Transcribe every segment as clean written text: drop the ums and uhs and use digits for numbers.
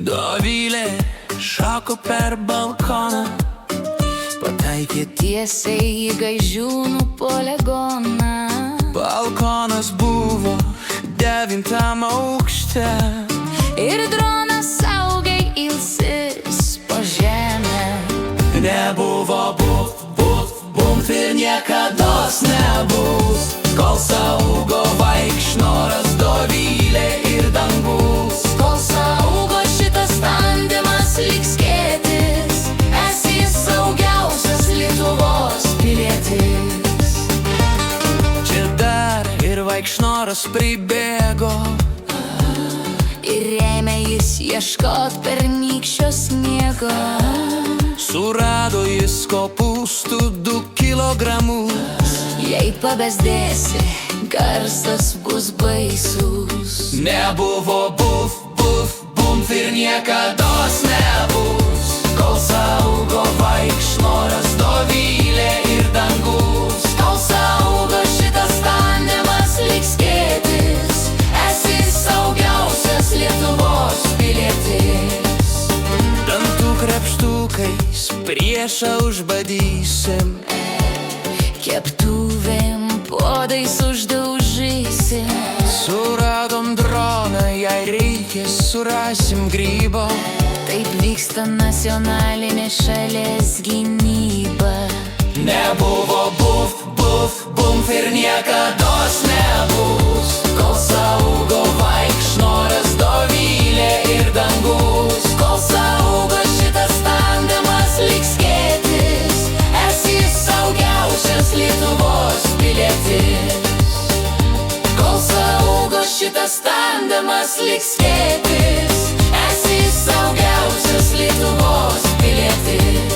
Dovilė šoko per balkoną, pataikė tiesiai į Gaižiūnų poligoną. Balkonas buvo 9 aukšte Ir dronas saugiai ilsis po žemę. Nebuvo bumf ir niekados nebus, kol saugo Vaikšnoras, Dovilė ir dangus. Kol saugo šitas tandemas liks skėtis, esi saugiausias Lietuvos pilietis. Čia dar ir Vaikšnoras pribėgo, Ir ėmė jis ieškot pernykščio sniego. surado jis kopūstų 2 kilogramus. Jei pabezdėsi, garsas bus baisus. Nebuvo bumf ir niekados nebus, kol saugo Vaikšnoras, Dovilė ir dangus. Kol saugo šitas tandemas liks skėtis, esi saugiausias Lietuvos pilietis. Dantų krepštukais priešą užbadysim, Keptuvėm podais uždaužysim. suradom droną, jei reikės surasim grybo. Taip vyksta nacionalinė šalies gynyba. Nebuvo bumf ir niekados nebus, kol saugo Vaikšnoras, Dovilė ir dangus. Kol saugo šitas tandemas liks skėtis, esi saugiausias Lietuvos pilietis. Kol saugo šitas tandemas liks skėtis, esi saugiausias Lietuvos pilietis.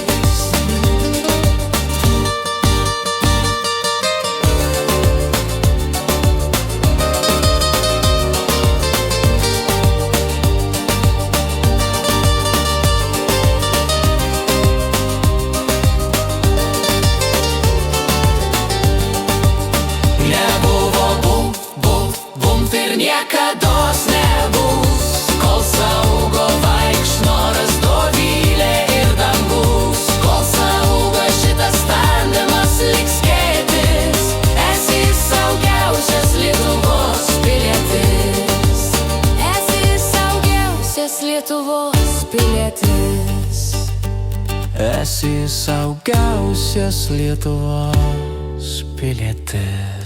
Niekados nebus, kol saugo Vaikšnoras, Dovilė ir dangus. Kol saugo šitas tandemas liks skėtis, esi saugiausias Lietuvos pilietis. Esi saugiausias Lietuvos pilietis. Esi saugiausias Lietuvos pilietis.